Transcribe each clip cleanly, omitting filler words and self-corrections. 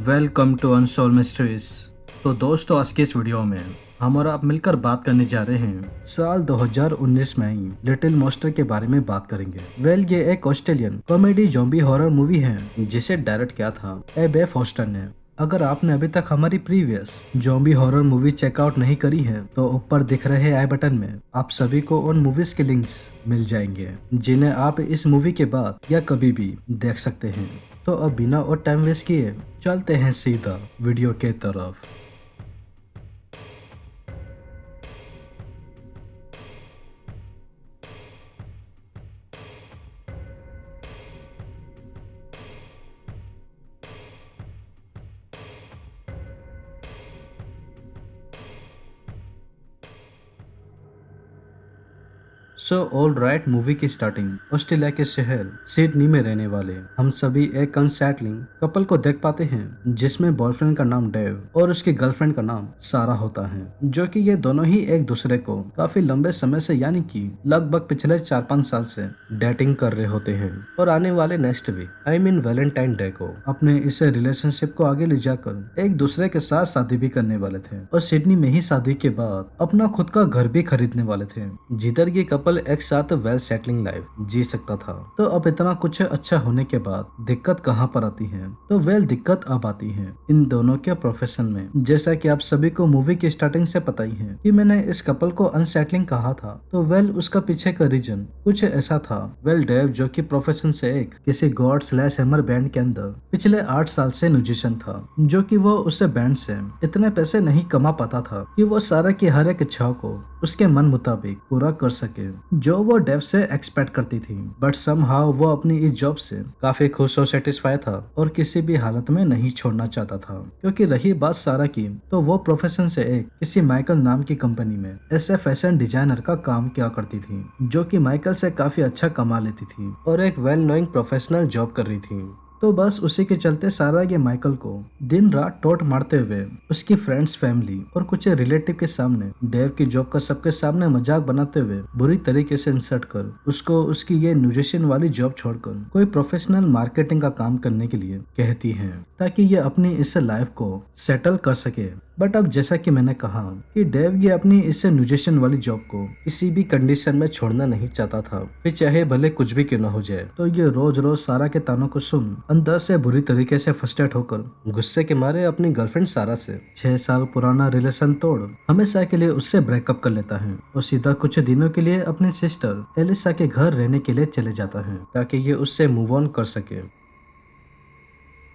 Welcome to unsolved mysteries. तो दोस्तों, आज के इस वीडियो में हम और आप मिलकर बात करने जा रहे हैं साल 2019 में आई लिटिल मॉन्स्टर के बारे में बात करेंगे। ये एक Australian comedy zombie horror movie है जिसे डायरेक्ट किया था एबे फॉस्टर ने। अगर आपने अभी तक हमारी previous zombie horror movie check out नहीं करी है तो ऊपर दिख रहे आई बटन में आप सभी को उन मूवीज के लिंक्स मिल जाएंगे जिन्हें आप इस मूवी के बाद या कभी भी देख सकते हैं। तो अब बिना और टाइम वेस्ट किए चलते हैं सीधा वीडियो के तरफ। सो ऑल राइट, मूवी की स्टार्टिंग ऑस्ट्रेलिया के शहर सिडनी में रहने वाले हम सभी एक अनसेटलिंग कपल को देख पाते हैं जिसमें बॉयफ्रेंड का नाम डेव और उसकी गर्लफ्रेंड का नाम सारा होता है, जो कि ये दोनों ही एक दूसरे को काफी लंबे समय से यानी कि लगभग पिछले 4-5 साल से डेटिंग कर रहे होते हैं और आने वाले next week I mean Valentine day को अपने इस रिलेशनशिप को आगे ले जाकर एक दूसरे के साथ शादी भी करने वाले थे और सिडनी में ही शादी के बाद अपना खुद का घर भी खरीदने वाले थे जिधर ये कपल एक साथ वेल सेटलिंग लाइफ जी सकता था। तो अब इतना कुछ अच्छा होने के बाद दिक्कत कहाँ पर आती है? तो दिक्कत अब आती है इन दोनों के प्रोफेशन में। जैसा कि आप सभी को मूवी की स्टार्टिंग से पता ही है कि मैंने इस कपल को अनसेटलिंग कहा था, तो उसका पीछे का रीजन कुछ ऐसा था। डेव जो कि प्रोफेशन से एक किसी गॉड स्लैश हैमर बैंड के अंदर पिछले 8 साल से म्यूजिशियन था, जो कि वो उससे बैंड से इतने पैसे नहीं कमा पाता था कि वो सारा की हर एक इच्छा को उसके मन मुताबिक पूरा कर सके जो वो डेव से एक्सपेक्ट करती थी। बट समहाउ वो अपनी इस जॉब से काफी खुश और सेटिस्फाई था और किसी भी हालत में नहीं छोड़ना चाहता था। क्योंकि रही बात सारा की, तो वो प्रोफेशन से एक किसी माइकल नाम की कंपनी में ऐसे फैशन डिजाइनर का काम किया करती थी, जो कि माइकल से काफी अच्छा कमा लेती थी और एक वेल नोइंग प्रोफेशनल जॉब कर रही थी। तो बस उसी के चलते सारा ये माइकल को दिन रात टोट मारते हुए उसकी फ्रेंड्स, फैमिली और कुछ रिलेटिव के सामने डेव की जॉब का सबके सामने मजाक बनाते हुए बुरी तरीके से इंसल्ट कर उसको उसकी ये म्यूजिशियन वाली जॉब छोड़कर कोई प्रोफेशनल मार्केटिंग का काम करने के लिए कहती है ताकि ये अपनी इस लाइफ को सेटल कर सके। बट अब जैसा कि मैंने कहा कि डेव ये अपनी इस म्यूजिशियन वाली जॉब को किसी भी कंडीशन में छोड़ना नहीं चाहता था, फिर चाहे भले कुछ भी क्यों न हो जाए। तो ये रोज रोज सारा के तानों को सुन अंदर से बुरी तरीके से फ्रस्ट्रेट होकर गुस्से के मारे अपनी गर्लफ्रेंड सारा से 6 साल पुराना रिलेशन तोड़ हमेशा के लिए उससे ब्रेकअप कर लेता है और सीधा कुछ दिनों के लिए अपनी सिस्टर एलिसा के घर रहने के लिए चले जाता है ताकि ये उससे मूव ऑन कर सके।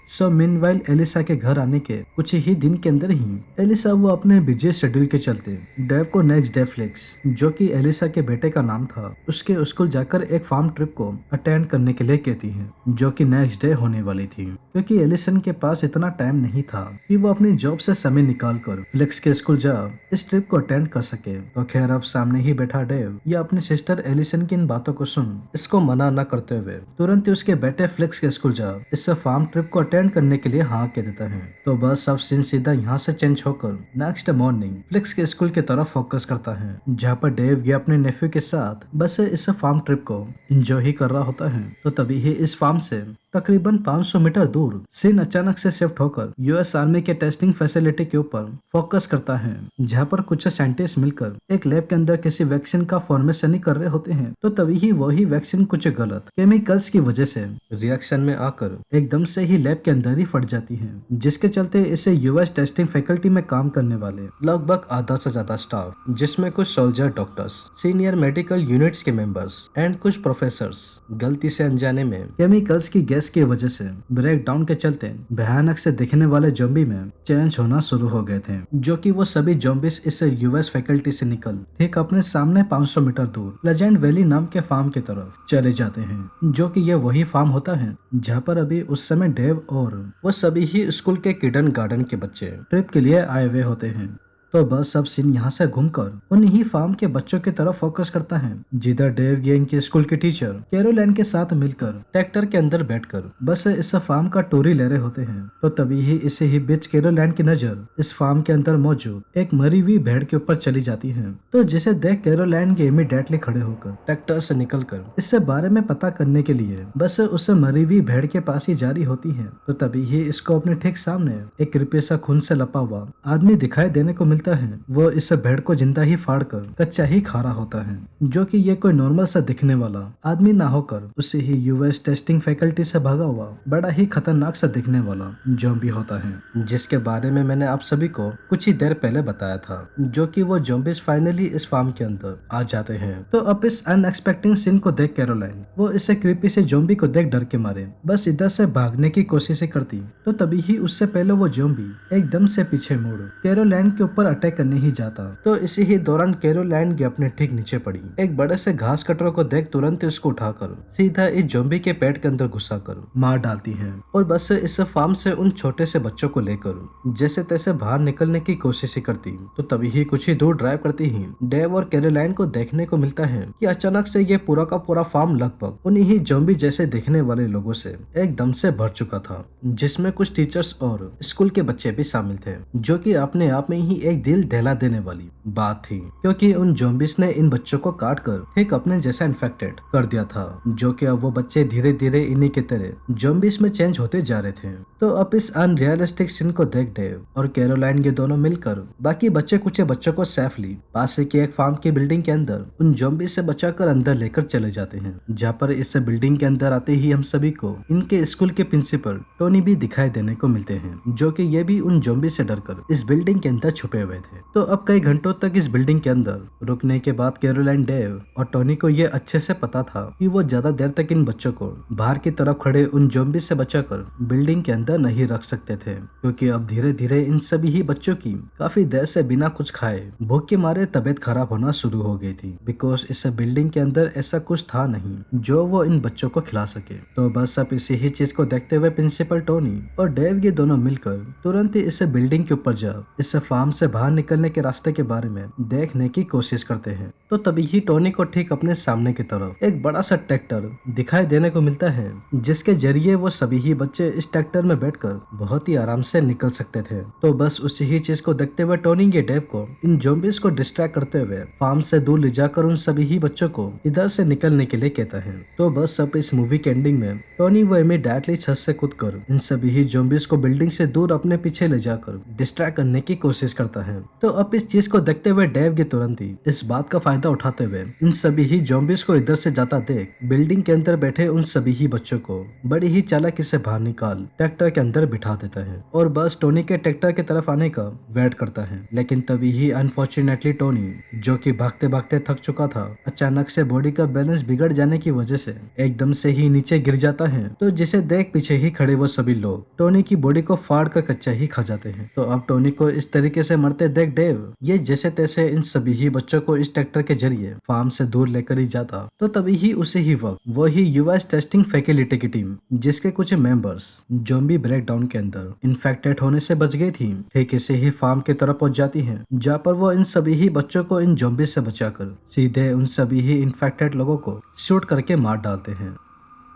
सो मीनवाइल एलिसा के घर आने के कुछ ही दिन के अंदर ही एलिसा वो अपने बिजी शेड्यूल के चलते डेव को नेक्स्ट डे फ्लिक्स, जो कि एलिसा के बेटे का नाम था, उसके स्कूल जाकर एक फार्म ट्रिप को अटेंड करने के लिए कहती है, जो कि नेक्स्ट डे होने वाली थी। क्योंकि एलिसन के पास इतना टाइम नहीं था कि वो अपनी जॉब से समय निकाल कर फ्लिक्स के स्कूल जा इस ट्रिप को अटेंड कर सके। तो खैर अब सामने ही बैठा डेव या अपनी सिस्टर एलिसन की इन बातों को सुन इसको मना न करते हुए तुरंत ही उसके बेटे फ्लिक्स के स्कूल जा इस फार्म ट्रिप को अटेंड करने के लिए हाँ कह देता है। तो बस सब सीन सीधा यहाँ से चेंज होकर नेक्स्ट मॉर्निंग फ्लिक्स के स्कूल की तरफ फोकस करता है, जहाँ पर डेव ये अपने नेफ्यू के साथ बस इस फार्म ट्रिप को एंजॉय ही कर रहा होता है। तो तभी ही इस फार्म से तकरीबन 500 मीटर दूर सीन अचानक से शिफ्ट होकर यूएस आर्मी के टेस्टिंग फैसिलिटी के ऊपर फोकस करता है, जहाँ पर कुछ साइंटिस्ट मिलकर एक लैब के अंदर किसी वैक्सीन का फॉर्मेशन ही कर रहे होते हैं। तो तभी ही वही वैक्सीन कुछ गलत केमिकल्स की वजह से रिएक्शन में आकर एकदम से ही लैब के अंदर ही फट जाती है, जिसके चलते इसे यूएस टेस्टिंग फैकल्टी में काम करने वाले लगभग आधा से ज्यादा स्टाफ, जिसमें कुछ soldier, doctors, senior medical units के मेंबर्स एंड कुछ प्रोफेसर्स गलती से अनजाने में केमिकल्स की गैस की वजह से ब्रेक डाउन के चलते भयानक से दिखने वाले ज़ॉम्बी में चेंज होना शुरू हो गए थे, जो कि वो सभी ज़ॉम्बीज इस यूएस फैकल्टी से निकल ठीक अपने सामने 500 मीटर दूर लेजेंड वैली नाम के फार्म की तरफ चले जाते हैं, जो कि ये वही फार्म होता है जहाँ पर अभी उस समय डेव और वो सभी ही स्कूल के किडन गार्डन के बच्चे ट्रिप के लिए आए हुए होते हैं। तो बस सब सीन यहाँ से घूमकर उन्हीं फार्म के बच्चों की तरफ फोकस करता है, जिधर डेव गैंग के स्कूल के टीचर कैरोलाइन के साथ मिलकर ट्रैक्टर के अंदर बैठकर बस इस फार्म का टूर ही ले रहे होते हैं। तो तभी ही इसे ही बीच कैरोलाइन की नजर इस फार्म के अंदर मौजूद एक मरी हुई भेड़ के ऊपर चली जाती है। तो जिसे देख कैरोलाइन के इमीडिएटली खड़े होकर ट्रैक्टर से निकलकर इससे बारे में पता करने के लिए बस उस मरी हुई भेड़ के पास ही जारी होती है। तो तभी ही इसको अपने ठीक सामने एक कृपया सा खून से लपा हुआ आदमी दिखाई देने को मिलता है। वो इस भेड़ को जिंदा ही फाड़ कर कच्चा ही खा रहा होता है, जो कि ये कोई नॉर्मल सा दिखने वाला आदमी ना होकर उसे ही यूएस टेस्टिंग फैकल्टी से भागा हुआ बड़ा ही खतरनाक सा दिखने वाला ज़ॉम्बी होता है, जिसके बारे में मैंने आप सभी को कुछ ही देर पहले बताया था। जो कि वो ज़ॉम्बीज फाइनली इस फार्म के अंदर आ जाते हैं। तो अब इस अनएक्सपेक्टेड सीन को देख कैरोलाइन वो इसे क्रीपी से ज़ॉम्बी को देख डर के मारे बस इधर से भागने की कोशिश करती। तो तभी ही उससे पहले वो ज़ॉम्बी एकदम से पीछे मुड़ कैरोलाइन के ऊपर अटैक करने ही जाता। तो इसी ही दौरान कैरोलाइन के अपने ठीक नीचे पड़ी एक बड़े से घास कटर को देख तुरंत उसको उठाकर सीधा इस ज़ॉम्बी के पेट के अंदर घुसा कर मार डालती है और बस इस फार्म से उन छोटे से बच्चों को लेकर जैसे तैसे बाहर निकलने की कोशिश करती। तो तभी ही कुछ ही दूर ड्राइव करती ही डेव और कैरोलाइन को देखने को मिलता है कि अचानक से ये पूरा का पूरा फार्म लगभग उन्हीं ज़ॉम्बी जैसे दिखने वाले लोगों से एकदम से भर चुका था, जिसमें कुछ टीचर्स और स्कूल के बच्चे भी शामिल थे, जो कि अपने आप में ही एक दिल दहला देने वाली बात थी, क्योंकि उन ज़ॉम्बीज ने इन बच्चों को काट कर ठीक अपने जैसा इन्फेक्टेड कर दिया था, जो कि अब वो बच्चे धीरे धीरे इन्हीं की तरह ज़ॉम्बीज में चेंज होते जा रहे थे। तो अब इस अनरियलिस्टिक सीन को देख डेव और कैरोलाइन ये दोनों मिलकर बाकी बच्चे कुछ बच्चों को सेफली पास की एक फार्म की बिल्डिंग के अंदर उन ज़ॉम्बीज से बचाकर अंदर लेकर चले जाते हैं, जहाँ पर इस बिल्डिंग के अंदर आते ही हम सभी को इनके स्कूल के प्रिंसिपल टोनी भी दिखाई देने को मिलते हैं, जो कि ये भी उन ज़ॉम्बी से डरकर इस बिल्डिंग के अंदर छुपे हुए थे। तो अब कई घंटों तक इस बिल्डिंग के अंदर रुकने के बाद कैरोलाइन, डेव और टोनी को ये अच्छे से पता था कि वो ज्यादा देर तक इन बच्चों को बाहर की तरफ खड़े उन ज़ॉम्बी से बचाकर बिल्डिंग के अंदर नहीं रख सकते थे, क्योंकि अब धीरे धीरे इन सभी ही बच्चों की काफी देर से बिना कुछ खाए भूख के मारे तबीयत खराब होना शुरू हो गई थी, बिकॉज इस बिल्डिंग के अंदर ऐसा कुछ था नहीं जो वो इन बच्चों को खिला सके। तो बस अब इसी ही चीज को देखते हुए प्रिंसिपल टोनी और डेव ये दोनों मिलकर तुरंत ही इस बिल्डिंग के ऊपर जा इस फार्म से बाहर निकलने के रास्ते के बारे में देखने की कोशिश करते हैं। तो तभी ही टोनी को ठीक अपने सामने की तरफ एक बड़ा सा ट्रैक्टर दिखाई देने को मिलता है, जिसके जरिए वो सभी ही बच्चे इस ट्रैक्टर में बैठकर बहुत ही आराम से निकल सकते थे। तो बस उसी ही चीज को देखते हुए टोनी ये डेव को इन ज़ॉम्बीज को डिस्ट्रैक्ट करते हुए फार्म से दूर ले जाकर उन सभी ही बच्चों को इधर से निकलने के लिए कहता है। तो बस अब इस मूवी के एंडिंग में टोनी वो इमीडिएटली छत से कूदकर इन सभी ही ज़ॉम्बीज को बिल्डिंग से दूर अपने पीछे ले जाकर डिस्ट्रैक्ट करने की कोशिश करता है। तो अब इस चीज को देखते हुए डेव के तुरंत ही इस बात का फायदा उठाते हुए इन सभी ही ज़ॉम्बीज को इधर से जाता देख बिल्डिंग के अंदर बैठे उन सभी ही बच्चों को बड़ी ही चालाकी से बाहर निकाल ट्रैक्टर के अंदर बिठा देता है और बस टोनी के ट्रैक्टर की तरफ आने का वेट करता है। लेकिन तभी ही अनफॉर्चुनेटली टोनी, जो कि भागते भागते थक चुका था, अचानक से बॉडी का बैलेंस बिगड़ जाने की वजह से एकदम से ही नीचे गिर जाता है। तो जिसे देख पीछे ही खड़े वो सभी लोग टोनी की बॉडी को फाड़ कर कच्चा ही खा जाते हैं। तो अब टोनी को इस तरीके से मरते देख डेव ये जैसे तैसे इन सभी ही बच्चों को इस ट्रैक्टर के जरिए फार्म से दूर लेकर ही जाता। तो तभी ही उसी ही वक्त वो ही यूएस टेस्टिंग फैकल्टी की टीम, जिसके कुछ मेंबर्स ज़ॉम्बी ब्रेकडाउन के अंदर इन्फेक्टेड होने से बच गई थी, ठीक इसे ही फार्म की तरफ पहुंच जाती है, जहाँ पर वो इन सभी ही बच्चों को इन ज़ॉम्बी से बचाकर सीधे उन सभी ही इन्फेक्टेड लोगों को शूट करके मार डालते हैं।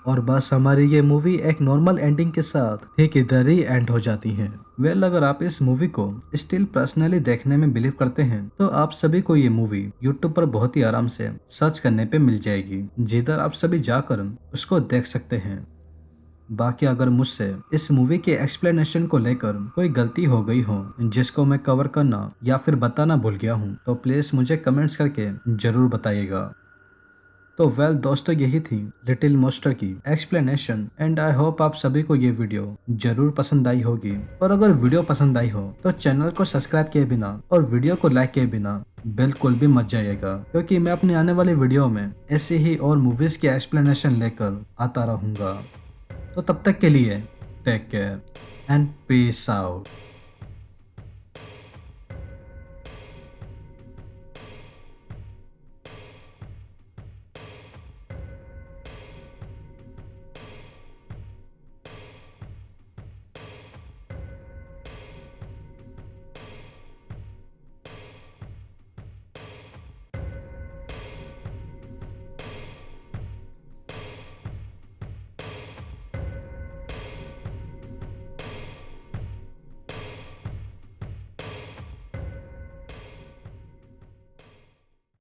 और बस हमारी ये मूवी एक नॉर्मल एंडिंग के साथ ठीक इधर ही एंड हो जाती है। वेल, अगर आप इस मूवी को स्टिल पर्सनली देखने में बिलीव करते हैं तो आप सभी को ये मूवी यूट्यूब पर बहुत ही आराम से सर्च करने पे मिल जाएगी, जिधर आप सभी जाकर उसको देख सकते हैं। बाकी अगर मुझसे इस मूवी के एक्सप्लेनेशन को लेकर कोई गलती हो गई हो जिसको मैं कवर करना या फिर बताना भूल गया हूँ तो प्लीज मुझे कमेंट्स करके जरूर बताइएगा। तो वेल दोस्तों, यही थी लिटिल मॉन्स्टर की एक्सप्लेनेशन एंड आई होप आप सभी को ये वीडियो जरूर पसंद आई होगी। और अगर वीडियो पसंद आई हो तो चैनल को सब्सक्राइब किए बिना और वीडियो को लाइक किए बिना बिल्कुल भी मत जाइएगा, क्योंकि मैं अपने आने वाली वीडियो में ऐसे ही और मूवीज की एक्सप्लेनेशन लेकर आता रहूंगा। तो तब तक के लिए take care and peace out.